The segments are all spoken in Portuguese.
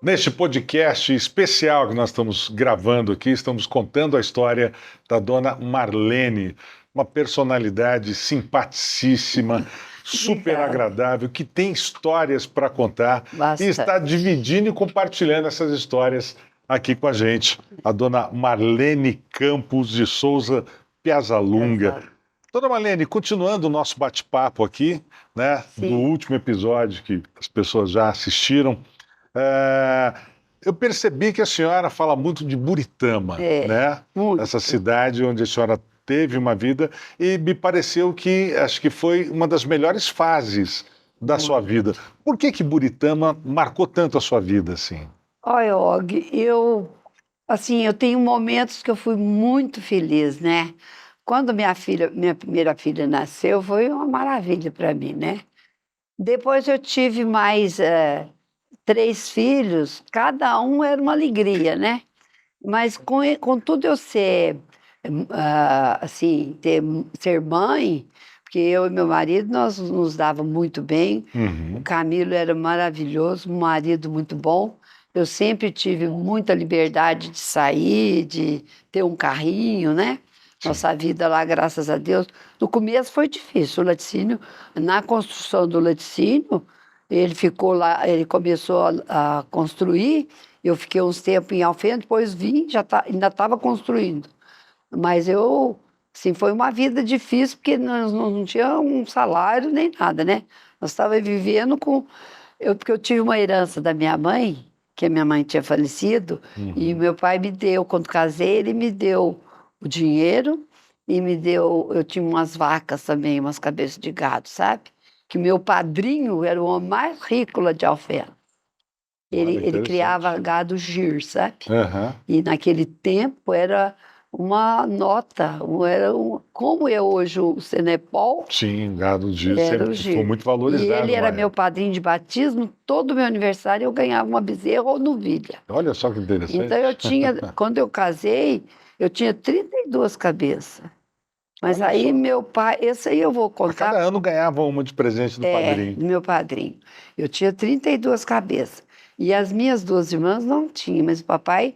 Neste podcast especial que nós estamos gravando aqui, estamos contando a história da dona Marlene, uma personalidade simpaticíssima, super Obrigada. agradável, que tem histórias para contar e Bastante. está dividindo e compartilhando essas histórias aqui com a gente. A dona Marlene Campos de Souza Piazzalunga. Exato. Dona Marlene, continuando o nosso bate-papo aqui, né, do Sim. último episódio que as pessoas já assistiram, eu percebi que a senhora fala muito de Buritama, né? Muito. Essa cidade onde a senhora teve uma vida e me pareceu que acho que foi uma das melhores fases da sua vida. Por que Buritama marcou tanto a sua vida assim? Olha, Og, eu tenho momentos que eu fui muito feliz, né? Quando minha primeira filha nasceu, foi uma maravilha para mim, né? Depois eu tive mais 3 filhos, cada um era uma alegria, né? Mas com tudo eu ser, ser mãe, porque eu e meu marido, nós nos dava muito bem. O Camilo era maravilhoso, um marido muito bom. Eu sempre tive muita liberdade de sair, de ter um carrinho, né? Sim. Nossa vida lá, graças a Deus. No começo foi difícil, o laticínio, na construção do laticínio, ele ficou lá, ele começou a construir, eu fiquei uns tempos em Alfena, depois vim, ainda estava construindo. Mas foi uma vida difícil, porque nós não tinha um salário nem nada, né? Nós estávamos vivendo porque eu tive uma herança da minha mãe, que a minha mãe tinha falecido, e meu pai me deu, quando casei, ele me deu o dinheiro e eu tinha umas vacas também, umas cabeças de gado, sabe? Que meu padrinho era o homem mais rico lá de Alfena. Olha, Ele interessante. criava gado gir, sabe? Aham. E naquele tempo era uma nota, como é hoje o Cenepol, Sim, gado de era o sempre foi gir. muito E valorizado. ele era na meu época. padrinho de batismo, todo meu aniversário eu ganhava uma bezerra ou novilha. Olha só que interessante. Então quando eu casei, eu tinha 32 cabeças. Mas Olha aí só. meu pai, esse aí eu vou A contar. cada ano ganhava uma de presente do padrinho. Do meu padrinho. Eu tinha 32 cabeças. E as minhas 2 irmãs não tinham, mas o papai,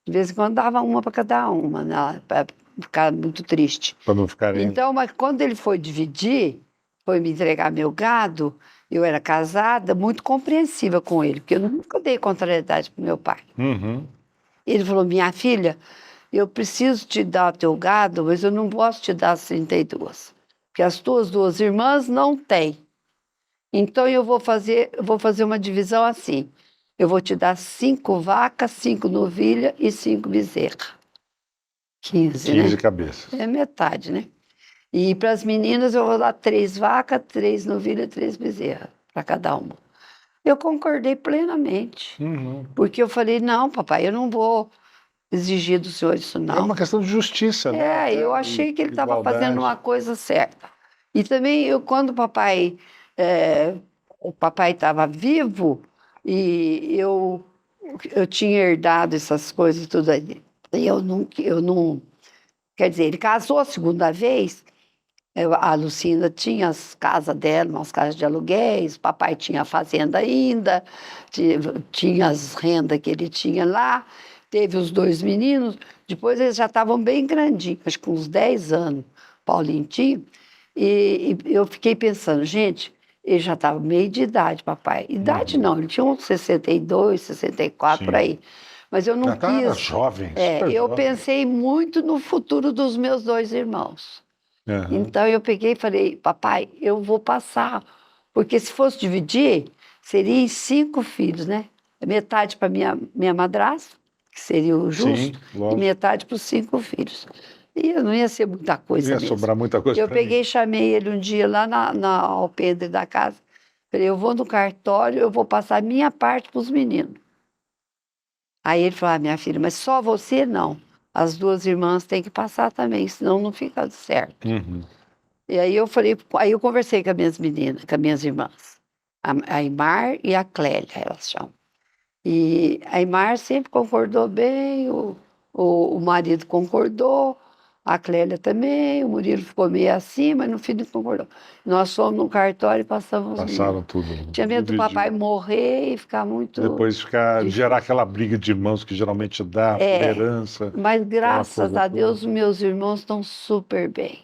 de vez em quando, dava uma para cada uma, né, para ficar muito triste. Para não ficarem. Então, mas quando ele foi dividir, foi me entregar meu gado, eu era casada, muito compreensiva com ele, porque eu nunca dei contrariedade para meu pai. Uhum. Ele falou: minha filha, eu preciso te dar o teu gado, mas eu não posso te dar as 32, porque as tuas 2 irmãs não têm. Então eu vou fazer uma divisão assim. Eu vou te dar 5 vacas, 5 novilhas e 5 bezerras. 15, 15 né? cabeças. É metade, né? E para as meninas eu vou dar 3 vacas, 3 novilhas, 3 bezerras para cada uma. Eu concordei plenamente, Uhum. porque eu falei: não, papai, eu não vou exigir do senhor isso, É não. uma questão de justiça, né? Eu achei que ele estava Igualdade. fazendo uma coisa certa. E também quando o papai estava vivo e eu tinha herdado essas coisas tudo aí. E eu não, quer dizer, ele casou a segunda vez. A Lucinda tinha as casas dela, umas casas de aluguéis, o papai tinha a fazenda ainda, tinha as rendas que ele tinha lá, teve os 2 meninos, depois eles já estavam bem grandinhos, acho que uns 10 anos, Paulinho tinha, e eu fiquei pensando, gente, ele já estava meio de idade, papai. Idade não, ele tinha uns 62, 64, por Sim. aí. Mas eu não Já estava quis. jovem, super Eu jovem. pensei muito no futuro dos meus 2 irmãos. Aham. Então eu peguei e falei: papai, eu vou passar, porque se fosse dividir, seria em 5 filhos, né? Metade para minha madrasta, que seria o justo, Sim, e lógico. metade para os 5 filhos. E não ia ser muita coisa Não ia mesmo. sobrar muita coisa Eu para mim. peguei e chamei ele um dia lá na alpendre da casa. Falei: eu vou no cartório, eu vou passar a minha parte para os meninos. Aí ele falou: minha filha, mas só você não. As 2 irmãs têm que passar também, senão não fica certo. Uhum. E aí eu conversei com as minhas meninas, com as minhas irmãs, a Imar e a Clélia, elas chamam. E a Imar sempre concordou bem, o marido concordou, A Clélia também, o Murilo ficou meio assim, mas no fim não concordou. Nós fomos no cartório e passamos os Passaram livros. tudo. Tinha medo do dividiu. papai morrer e ficar muito Depois difícil. gerar aquela briga de irmãos que geralmente dá por É, herança. mas aquela graças coisa a Deus, os meus irmãos estão super bem.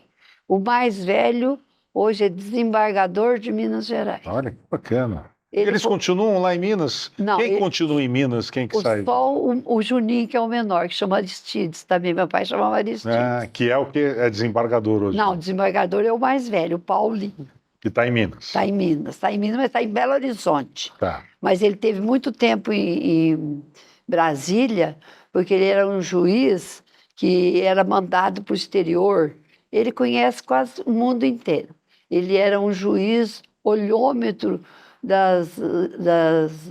O mais velho hoje é desembargador de Minas Gerais. Olha que bacana. Ele Eles fo- continuam lá em Minas? Não, Quem ele- continua em Minas? Quem que sai? Só o Juninho, que é o menor, que chama Aristides também. Meu pai chamava Aristides. Que é o que é desembargador hoje. Não, o desembargador é o mais velho, o Paulinho. Que está em Minas. Está em Minas, mas está em Belo Horizonte. Tá. Mas ele teve muito tempo em Brasília, porque ele era um juiz que era mandado para o exterior. Ele conhece quase o mundo inteiro. Ele era um juiz olhômetro das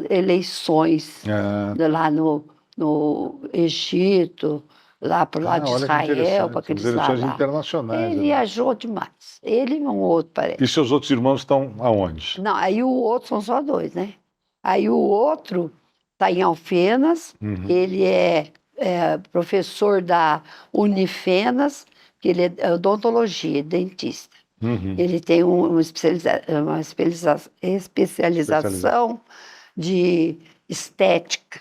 eleições Ah, lá no Egito, lá para o lado de olha que Israel, interessante. para aqueles As eleições lá. internacionais. Ele né? viajou demais. Ele e um outro, parece. E seus outros irmãos estão aonde? Não, aí o outro são só dois, né? Aí o outro está em Alfenas, Uhum. ele é professor da Unifenas, que ele é odontologia, dentista. Uhum. Ele tem uma especialização de estética.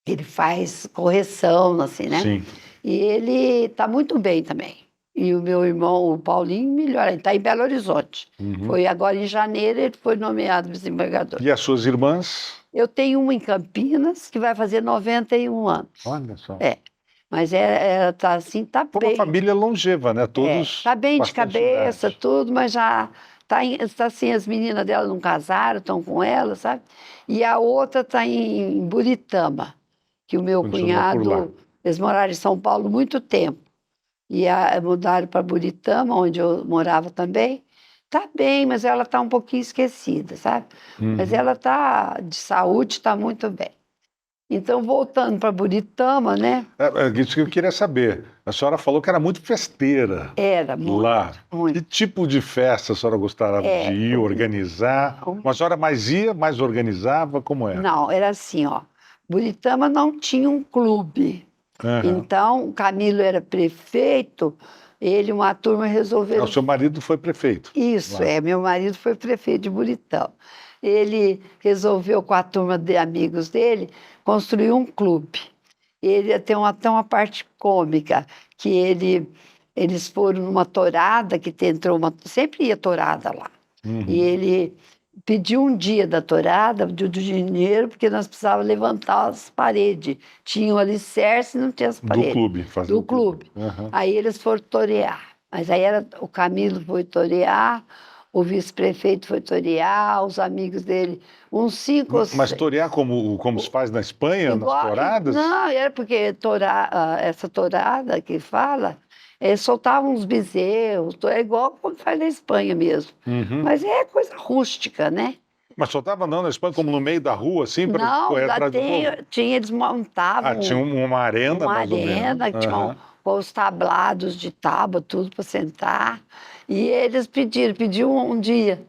Ele faz correção, assim, né? Sim. E ele está muito bem também. E o meu irmão, o Paulinho, melhor, ele está em Belo Horizonte. Uhum. Foi agora em janeiro, ele foi nomeado desembargador. E as suas irmãs? Eu tenho uma em Campinas, que vai fazer 91 anos. Olha só. É, mas ela está assim, está Foi uma bem. família longeva, né? Todos. Está bem de bastante cabeça, idade. tudo, mas já está assim, as meninas dela não casaram, estão com ela, sabe? E a outra está em Buritama, que o meu Continua por lá. cunhado, eles moraram em São Paulo muito tempo. E mudaram para Buritama, onde eu morava também. Está bem, mas ela está um pouquinho esquecida, sabe? Mas Uhum. ela está de saúde, está muito bem. Então, voltando para Buritama, né? É isso que eu queria saber. A senhora falou que era muito festeira Era muito, lá. muito. Que tipo de festa a senhora gostava de ir, organizar? A senhora mais ia, mais organizava? Como é? Não, era assim, ó. Buritama não tinha um clube. Aham. Então, o Camilo era prefeito, ele e uma turma resolveram... O seu marido foi prefeito. Isso, lá. meu marido foi prefeito de Buritama. Ele resolveu, com a turma de amigos dele, construir um clube. Ele tem até uma parte cômica, que eles foram numa tourada, que entrou sempre ia tourada lá. Uhum. E ele pediu um dia da tourada, pediu do dinheiro, porque nós precisávamos levantar as paredes. Tinha o alicerce e não tinha as paredes. Do clube. Fazer Do o clube. Aham. Aí eles foram torear. Mas aí o Camilo foi torear, o vice-prefeito foi torear, os amigos dele, uns 5 ou 6. Mas torear como se faz na Espanha, nas touradas? Não, era porque essa tourada que fala, eles soltavam uns bezerros, é igual quando faz na Espanha mesmo. Uhum. Mas é coisa rústica, né? Mas soltava não na Espanha, como no meio da rua, assim, para Não, correr lá atrás do povo? eles montavam Tinha uma arena, uma mais ou menos. arena, que tinha Aham. com os tablados de tábua, tudo para sentar. E eles pediam um dia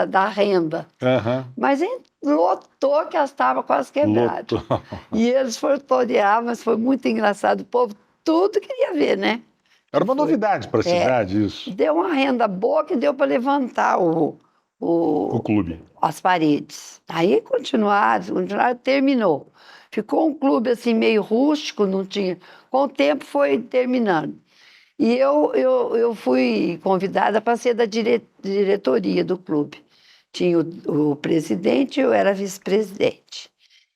da renda. Aham. Mas lotou que elas estavam quase quebradas. Lotou. E eles foram torear, mas foi muito engraçado. O povo tudo queria ver, né? Era uma novidade para a cidade isso, Deu uma renda boa que deu para levantar o clube. as paredes. Aí continuaram, terminou. Ficou um clube assim meio rústico, não tinha. Com o tempo foi terminando. E eu fui convidada para ser da diretoria do clube. Tinha o presidente, eu era vice-presidente.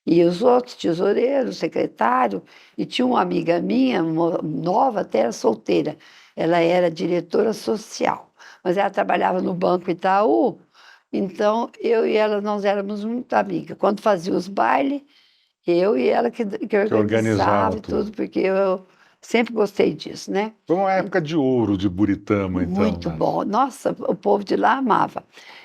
E os outros, tesoureiro, secretário, e tinha uma amiga minha, nova, até era solteira. Ela era diretora social, mas ela trabalhava no Banco Itaú, então eu e ela, nós éramos muito amigas. Quando fazia os bailes, eu e ela que organizava e tudo, porque eu sempre gostei disso, né? Foi uma época de ouro de Buritama, então. Muito né? bom. Nossa, o povo de lá amava.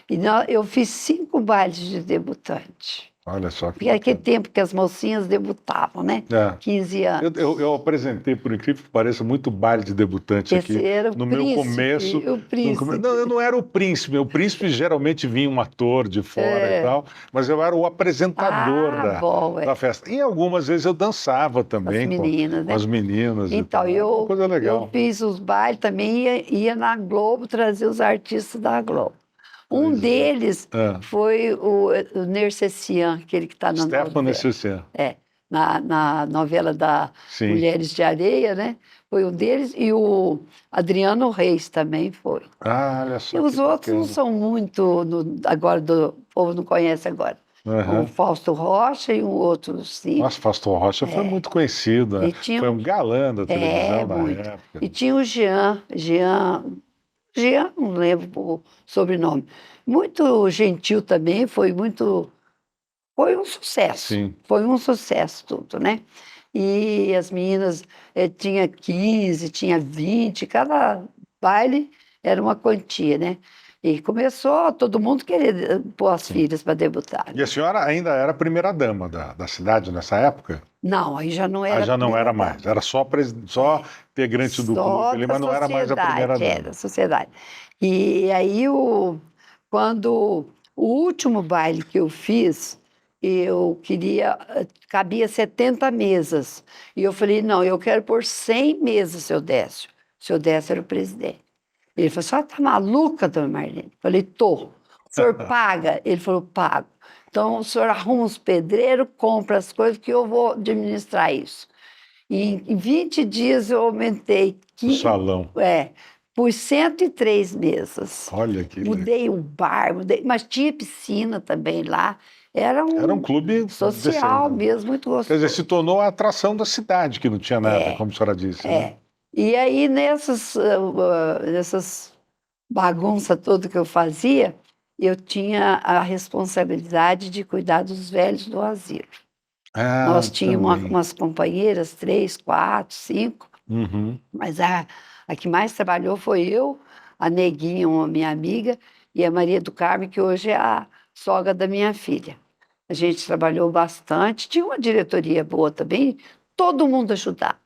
E eu fiz 5 bailes de debutante. Olha só que Porque era aquele bacana. tempo que as mocinhas debutavam, né? É. 15 anos. Eu apresentei, por incrível que pareça, muito baile de debutante Esse aqui. era o No meu começo. príncipe, o Não, eu príncipe. não era o príncipe. O príncipe geralmente vinha um ator de fora e É. tal, mas eu era o apresentador Ah, bom, da festa. E algumas vezes eu dançava as também meninas, com né? as meninas e Então, tal. Era uma coisa eu legal. fiz os bailes também, ia na Globo trazer os artistas da Globo. Um Pois é. deles Ah, foi o Nercessian, aquele que está na Stefano novela. Necessian. É, na novela da Sim. Mulheres de Areia, né? Foi um deles, e o Adriano Reis também foi. Ah, olha E só que os outros não bacana. são muito, agora, o povo não conhece agora. O Aham. Fausto Rocha e um outro, sim. Nossa, Fausto Rocha foi muito conhecido, né? E tinha, Foi um galã da televisão na muito. época. E tinha o Jean, não lembro o sobrenome. Muito gentil também, foi um sucesso. Sim. Foi um sucesso tudo, né? E as meninas tinha 15, tinha 20, cada baile era uma quantia, né? E começou todo mundo querer pôr as filhas para debutar. E a senhora ainda era a primeira-dama da cidade nessa época? Não, aí já não Ah, era a já não primeira era dama. mais. Era só integrante do clube Só ali, da mas não era mais a sociedade, primeira-dama. sociedade. E aí, quando o último baile que eu fiz, eu queria, cabia 70 mesas. E eu falei, não, eu quero pôr 100 mesas, seu Décio. O seu Décio era o presidente. Ele falou, a senhora está maluca, dona Marlene? Eu falei, tô. O senhor paga? Ele falou, pago. Então, o senhor arruma os pedreiros, compra as coisas, que eu vou administrar isso. E em 20 dias eu aumentei O salão. por 103 mesas. Olha que legal. Mudei o bar, mas tinha piscina também lá. Era Era um um clube social decente. mesmo, muito Quer dizer, gostoso. se tornou a atração da cidade, que não tinha nada, como a senhora disse, né? É. E aí, nessas bagunças todas que eu fazia, eu tinha a responsabilidade de cuidar dos velhos do asilo. Ah, Nós tínhamos também. umas companheiras, 3, 4, 5. Uhum. Mas a que mais trabalhou foi eu, a Neguinha, uma minha amiga, e a Maria do Carmo, que hoje é a sogra da minha filha. A gente trabalhou bastante, tinha uma diretoria boa também, todo mundo ajudava.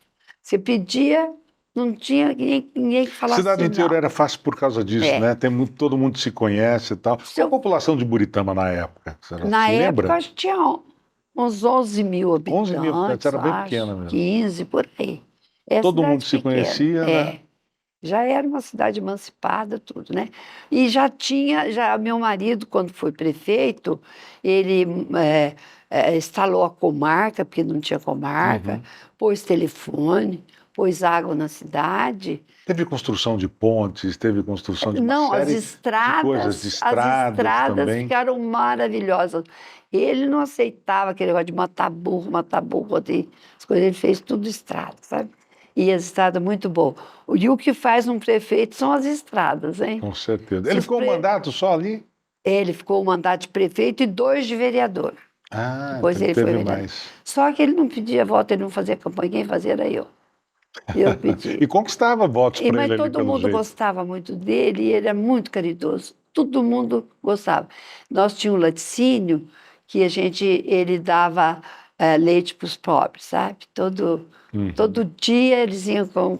Você pedia, não tinha ninguém que Cidade falasse interior não. era fácil por causa disso, É. né? Todo mundo se conhece e tal. Se Qual a eu- população de Buritama na época? A senhora Na se época, lembra? acho que tinha uns 11 mil 11 mil habitantes, habitantes, era bem acho, pequena mesmo. 15, por aí. É Todo mundo cidade se pequena, conhecia, né? Já era uma cidade emancipada, tudo, né? E já meu marido, quando foi prefeito, ele instalou a comarca, porque não tinha comarca, Uhum. pôs telefone, pôs água na cidade. Teve construção de pontes, teve construção de uma Não, série de coisas, de as estradas estradas também. ficaram maravilhosas. Ele não aceitava aquele negócio de matar burro, as coisas, ele fez tudo estrada, sabe? E as estradas muito boas. E o que faz um prefeito são as estradas, hein? Com certeza. Se Ele os ficou um pre- mandato só ali? Ele ficou o mandato de prefeito e 2 de vereador. Ah, então Depois ele ele foi teve vereador. mais. Só que ele não pedia voto, ele não fazia campanha, quem fazia era eu. Eu E pedi. conquistava votos para Mas ele ali, todo pelo mundo jeito. gostava muito dele e ele é muito caridoso. Todo mundo gostava. Nós tínhamos um laticínio que ele dava leite para os pobres, sabe? Todo dia eles iam com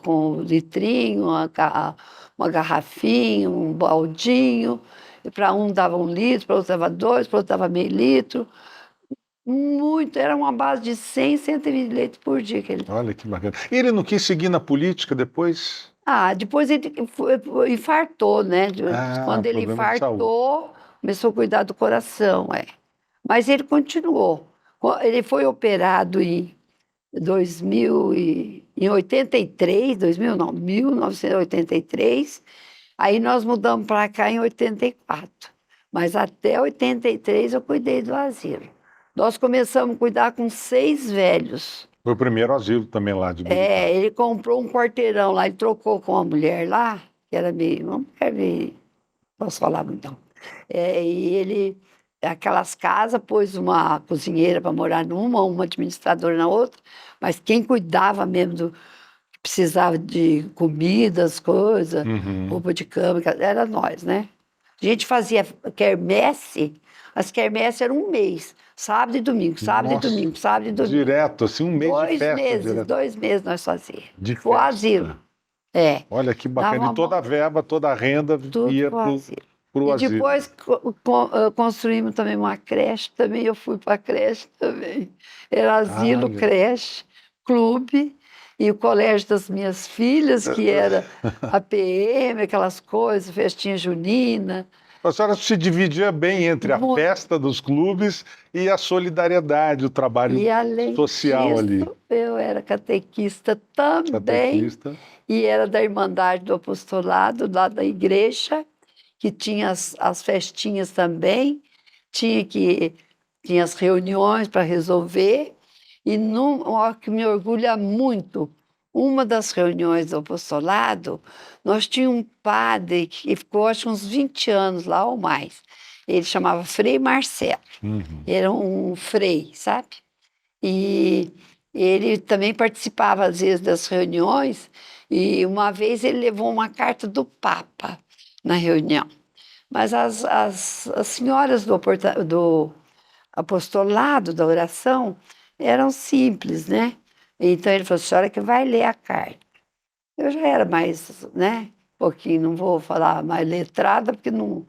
um litrinho, uma garrafinha, um baldinho. Para um dava 1 litro, para outro dava 2, para outro dava meio litro. Muito, era uma base de 100, 120 litros por dia que ele. Olha que bacana. E ele não quis seguir na política depois? Depois ele infartou, né? Ah, Quando ele problema de saúde. infartou, começou a cuidar do coração, Mas ele continuou. Ele foi operado em 83, 2000 não, 1983. Aí nós mudamos para cá em 84. Mas até 83 eu cuidei do asilo. Nós começamos a cuidar com 6 velhos. Foi o primeiro asilo também lá de Buritama. Ele comprou um quarteirão lá, ele trocou com uma mulher lá, que era uma mulher meio, não posso falar muito não. E ele, aquelas casas, pôs uma cozinheira para morar uma administradora na outra, mas quem cuidava mesmo que precisava de comida, as coisas, Uhum. roupa de cama, era nós, né? A gente fazia quermesse, as quermesses eram um mês, sábado e domingo, sábado Nossa, e domingo, sábado e domingo. direto, assim, um mês de festa. Direto. 2 meses nós fazíamos. De O festa. asilo. É. Olha que Dava bacana. E uma toda a verba, toda a renda tudo ia pro para asilo. o E asilo. depois construímos também uma creche, também eu fui para a creche também. Era asilo, Olha. creche, clube, e o colégio das minhas filhas, que era a PM, aquelas coisas, festinha junina. A senhora se dividia bem entre a Muito. festa dos clubes e a solidariedade, o trabalho E além social ali. disso, eu era catequista também, Catequista. e era da Irmandade do Apostolado, lá da igreja, que tinha as festinhas também, tinha as reuniões para resolver, e ó, que me orgulha muito, uma das reuniões do apostolado, nós tínhamos um padre que ficou acho uns 20 anos lá ou mais. Ele chamava Frei Marcelo, era um frei, sabe? E ele também participava às vezes das reuniões, e uma vez ele levou uma carta do Papa na reunião. Mas as senhoras do apostolado, da oração, eram simples, né? Então ele falou, a senhora que vai ler a carta. Eu já era mais, né? Um pouquinho, não vou falar mais letrada, porque não,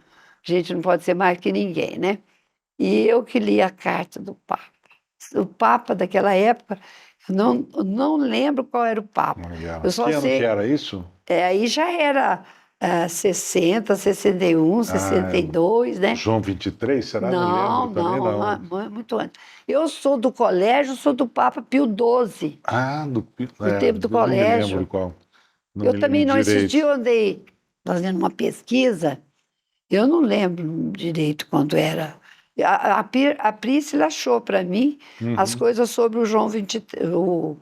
a gente não pode ser mais que ninguém, né? E eu que li a carta do Papa. O Papa daquela época, eu não lembro qual era o Papa. Legal. Eu só Que ano sei. que era isso? Aí já era 60, 61, 62, né? João 23, será? Não, lembro também, não. muito antes. Eu sou do colégio, sou do Papa Pio XII. Ah, do tempo do eu não me colégio. lembro qual. Não Eu me também lembro não, esses direito. dias eu andei fazendo uma pesquisa, eu não lembro direito quando era. A Prícila achou para mim as coisas sobre o João 23, o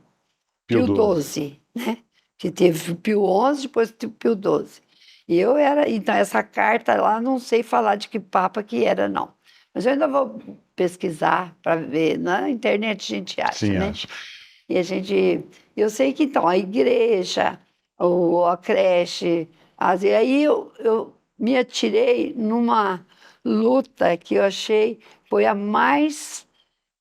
Pio XII, né? Que teve o Pio XI, depois o Pio XII. E eu era, então essa carta lá, não sei falar de que papa que era, não. Mas eu ainda vou pesquisar para ver, na internet a gente acha, Sim, né? acho. E eu sei que então a igreja, a creche, e aí eu me atirei numa luta que eu achei foi a mais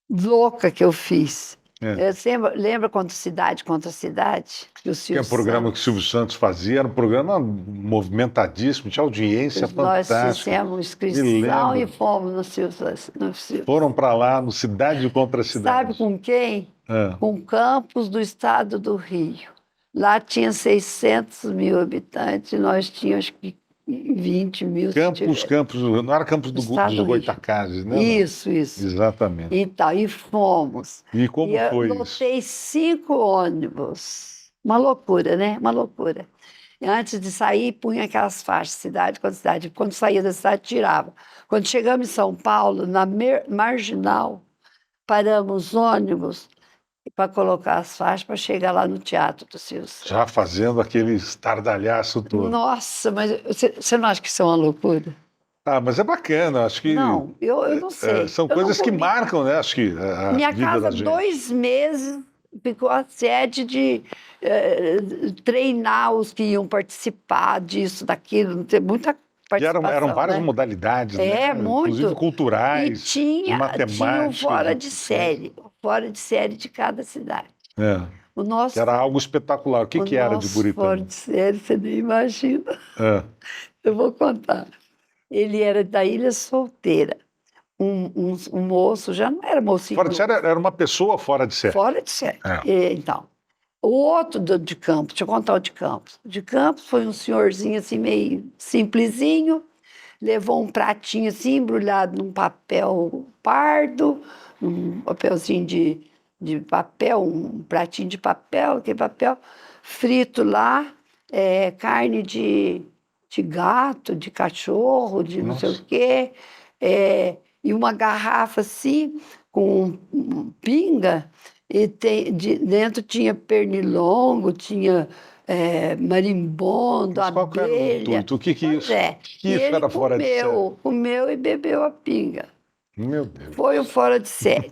louca que eu fiz. É. Lembra quando Cidade contra Cidade? Que o Que é Silvio um programa que o Silvio Santos fazia, era um programa movimentadíssimo, tinha audiência Nós fantástica. fizemos inscrição lembro. e fomos no Silvio. Foram para lá, no Cidade contra Cidade. Sabe com quem? Ah. Com Campos do estado do Rio. Lá tinha 600 mil habitantes, nós tínhamos acho que 20 mil. Campos, não era Campos dos Goytacazes, né? Isso. Exatamente. Então, e fomos. E como foi eu lotei 5 ônibus. Uma loucura, né? Uma loucura. E antes de sair, punha aquelas faixas, cidade com cidade. Quando saía da cidade, tirava. Quando chegamos em São Paulo, na Marginal, paramos ônibus para colocar as faixas para chegar lá no Teatro do Silvio Santos. Já fazendo aquele estardalhaço todo. Nossa, mas você não acha que isso é uma loucura? Ah, mas é bacana, acho que... Não, eu não sei. São Eu coisas não que comi. marcam, né? Acho que a Minha vida casa, da gente. 2 meses, ficou a sede de treinar os que iam participar disso, daquilo, ter muita E participação. eram várias né? modalidades, né? Muito. Inclusive culturais, E tinha matemática. o fora de série de cada cidade. É. O nosso, Que era algo espetacular. O que era de Buritama? fora de série, você nem imagina. É. Eu vou contar. Ele era da Ilha Solteira. Um moço, já não era mocinho. Fora de série era uma pessoa fora de série. Fora de série. Então, o outro de Campos, deixa eu contar o de Campos. O de Campos foi um senhorzinho assim, meio simplesinho, levou um pratinho assim, embrulhado num papel pardo, um papelzinho de papel, um pratinho de papel, aquele papel, frito lá, carne de gato, de cachorro, de não sei o quê, e uma garrafa assim, com pinga, e dentro tinha pernilongo, tinha marimbondo, Mas qual que era o abelha. intuito? O que isso? E Isso ele era fora de série? comeu e bebeu a pinga. Meu Deus. Foi o fora de série.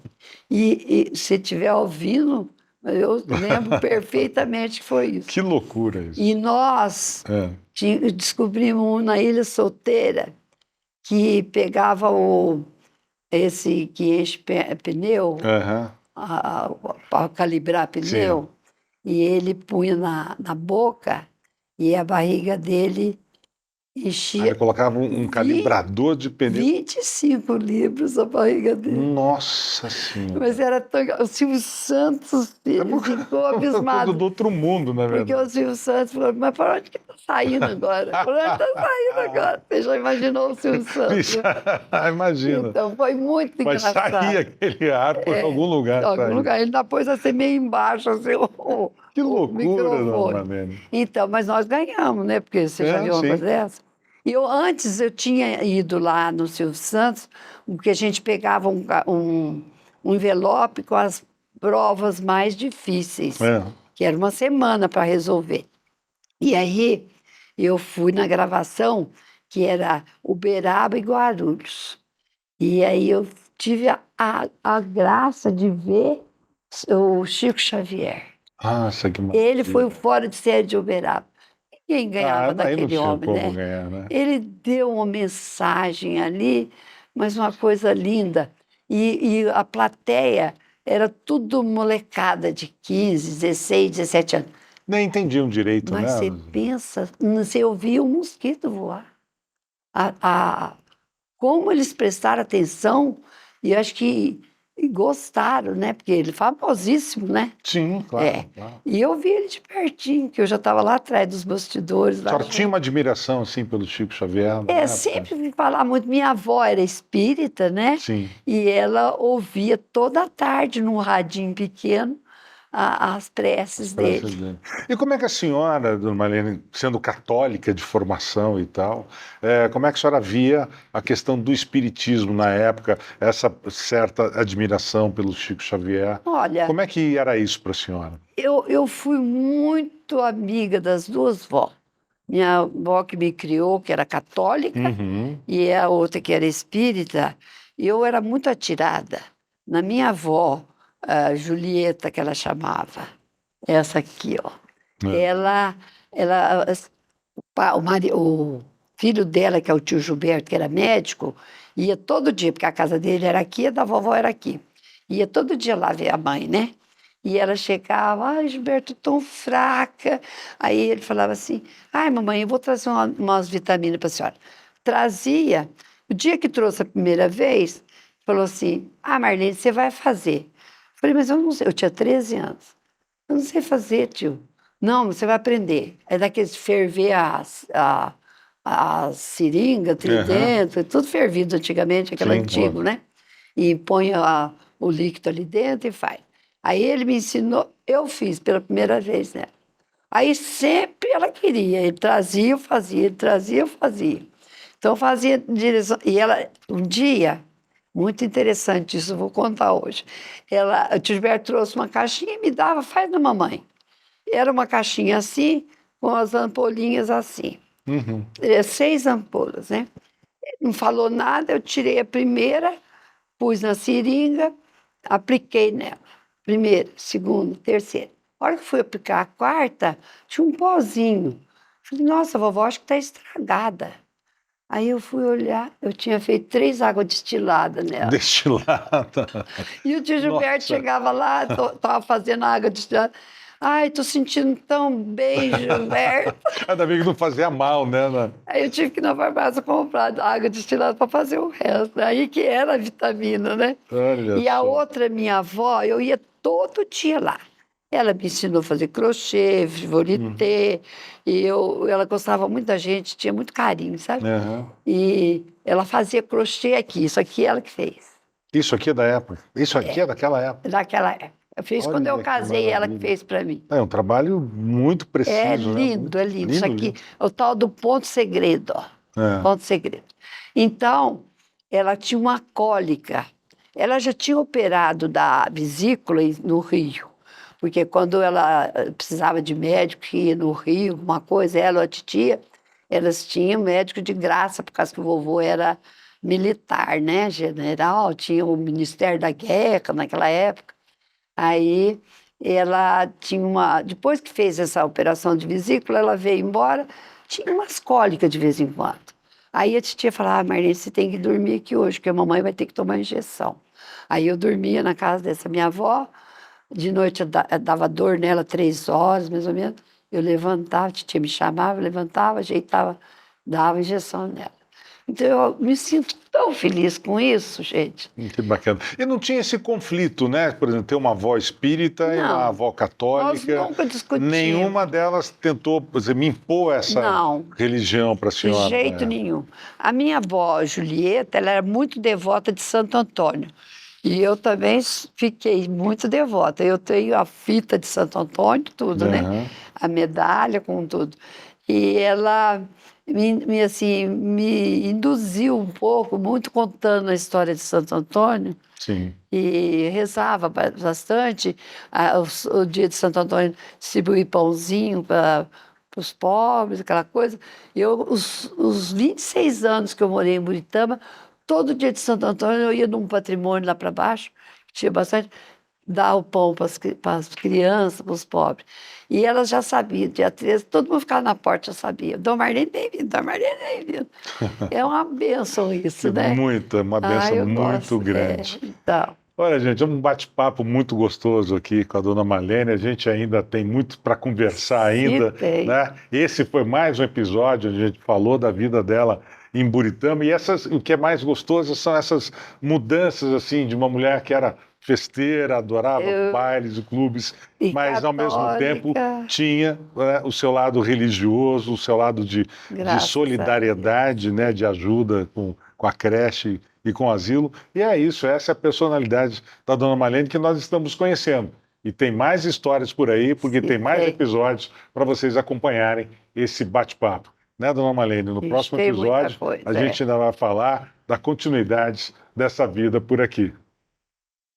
E se estiver ouvindo, eu lembro perfeitamente que foi isso. Que loucura isso. E nós descobrimos um na Ilha Solteira, que pegava esse que enche pneu, Aham. para calibrar Sim. pneu, e ele punha na boca e a barriga dele Aí ele enchia colocava um 20, calibrador de pneu. 25 libras a barriga dele. Nossa Mas Senhora. era tão... O Silvio Santos É uma ficou uma coisa abismado, do outro mundo, na porque o verdade. Silvio Santos falou, mas para onde que está saindo agora? Por onde está saindo agora? Você já imaginou o Silvio Santos? Vixe, imagina. Então, foi muito Vai sair engraçado. aquele ar por algum Em lugar, algum sair. lugar. Ele ainda pôs assim meio embaixo, assim, Que o loucura, dona microfone. Marlene. Então, mas nós ganhamos, né? Porque você já É, viu uma sim. coisa dessa? E antes eu tinha ido lá no Silvio Santos, porque a gente pegava um envelope com as provas mais difíceis, É. que era uma semana para resolver. E aí eu fui na gravação, que era Uberaba e Guarulhos. E aí eu tive a graça de ver o Chico Xavier. Nossa, que Ele foi o maravilha. fora de série de Uberaba. Ninguém Ah, ganhava daí não daquele tinha homem, como né? ganhar, né? Ele deu uma mensagem ali, mas uma coisa linda. E a plateia era tudo molecada de 15, 16, 17 anos. Nem entendiam direito, né? Mas você pensa, você ouvia um mosquito voar. A, a, como eles prestaram atenção e acho que gostaram, né? Porque ele é famosíssimo, né? Sim, É. claro, claro. E eu vi ele de pertinho, que eu já estava lá atrás dos bastidores. A Lá senhora tinha uma admiração, assim, pelo Chico Xavier na época? sempre me falar muito. Minha avó era espírita, né? Sim. E ela ouvia toda a tarde, num radinho pequeno, as preces Graças a dele. Deus. E como é que a senhora, dona Marlene, sendo católica de formação e tal, como é que a senhora via a questão do espiritismo na época, essa certa admiração pelo Chico Xavier? Olha, Como é que era isso para a senhora? eu fui muito amiga das duas vós. Minha avó que me criou, que era católica, Uhum. e a outra que era espírita, e eu era muito atirada. Na minha avó, a Julieta, que ela chamava, essa aqui, ó, É. ela, o filho dela, que é o tio Gilberto, que era médico, ia todo dia, porque a casa dele era aqui, a da vovó era aqui. Ia todo dia lá ver a mãe, né? E ela chegava, ai, Gilberto, tão fraca. Aí ele falava assim, ai, mamãe, eu vou trazer umas vitaminas para a senhora. Trazia. O dia que trouxe a primeira vez, falou assim, ah, Marlene, você vai fazer. Falei, mas eu não sei, eu tinha 13 anos. Eu não sei fazer, tio. Não, você vai aprender. É daqueles ferver a seringa, Aham. tridente, tudo fervido antigamente, aquele Sim, antigo, óbvio. né? E põe o líquido ali dentro e faz. Aí ele me ensinou, eu fiz pela primeira vez, né? Aí sempre ela queria, ele trazia, eu fazia, ele trazia, eu fazia. Então fazia direção. E ela, um dia, muito interessante isso, eu vou contar hoje. O tio Gilberto trouxe uma caixinha e me dava, faz da mamãe. Era uma caixinha assim, com as ampolinhas assim. Uhum. 6 ampolas, né? Não falou nada, eu tirei a primeira, pus na seringa, apliquei nela. Primeira, segunda, terceira. A hora que fui aplicar a quarta, tinha um pozinho. Falei, nossa, vovó, acho que está estragada. Aí eu fui olhar, eu tinha feito 3 águas destiladas nela. Destilada. E o tio Gilberto Nossa. chegava lá, estava fazendo a água destilada. Ai, tô sentindo tão bem, Gilberto. Ainda bem que não fazia mal, né? Aí eu tive que ir na farmácia comprar água destilada para fazer o resto. Aí que era a vitamina, né? Olha E a só. outra, minha avó, eu ia todo dia lá. Ela me ensinou a fazer crochê, frivolité, e ela gostava muito da gente, tinha muito carinho, sabe? Aham. E ela fazia crochê aqui, isso aqui ela que fez, Isso aqui é da época. Isso aqui é daquela época. naquela época. Eu fiz quando eu Olha que casei, ela que maravilha. fez para mim. É um trabalho muito É preciso, né? lindo, Muito é lindo. Isso lindo, aqui lindo. é o tal do ponto segredo, ó. É. Ponto segredo. Então, ela tinha uma cólica. Ela já tinha operado da vesícula no Rio, porque quando ela precisava de médico, que ia no Rio, uma coisa, ela ou a titia, elas tinham médico de graça, por causa que o vovô era militar, né, general, tinha o Ministério da Guerra naquela época. Aí ela tinha uma. Depois que fez essa operação de vesícula, ela veio embora, tinha umas cólicas de vez em quando. Aí a titia falava, Marlene, você tem que dormir aqui hoje, porque a mamãe vai ter que tomar injeção. Aí eu dormia na casa dessa minha avó, de noite eu dava dor nela 3 horas, mais ou menos. Eu levantava, a titia me chamava, eu levantava, ajeitava, dava injeção nela. Então eu me sinto tão feliz com isso, gente. Que bacana. E não tinha esse conflito, né? Por exemplo, ter uma avó espírita e uma Não, avó nós católica. nunca discutimos. Nenhuma delas tentou, por exemplo, me impor essa Não, religião para a de senhora. jeito nenhum. A minha avó, Julieta, ela era muito devota de Santo Antônio. E eu também fiquei muito devota. Eu tenho a fita de Santo Antônio, tudo, né? Aham. A medalha com tudo. E ela assim, me induziu um pouco, muito contando a história de Santo Antônio. Sim. E rezava bastante. O dia de Santo Antônio, distribuir pãozinho para os pobres, aquela coisa. Os 26 anos que eu morei em Buritama, todo dia de Santo Antônio eu ia num patrimônio lá para baixo, que tinha bastante, dar o pão para as crianças, para os pobres. E elas já sabiam, dia 13, todo mundo ficava na porta, já sabia. Dom Marlene nem vindo, Dom Marlene nem vindo. É uma bênção isso, né? Uma benção Eu muito gosto. grande. Então. Olha, gente, é um bate-papo muito gostoso aqui com a dona Marlene. A gente ainda tem muito para conversar ainda, tem. né? Esse foi mais um episódio onde a gente falou da vida dela em Buritama e o que é mais gostoso são essas mudanças assim de uma mulher que era festeira, adorava bailes e clubes, E mas ao mesmo tempo católica. tinha, né, o seu lado religioso, o seu lado de Graças a solidariedade, né, de ajuda com a creche e com o asilo. E é isso, essa é a personalidade da dona Marlene que nós estamos conhecendo. E tem mais histórias por aí, porque tem mais episódios para vocês acompanharem esse bate-papo. Né, dona Marlene? No próximo tem muita episódio, coisa, a gente ainda vai falar da continuidade dessa vida por aqui.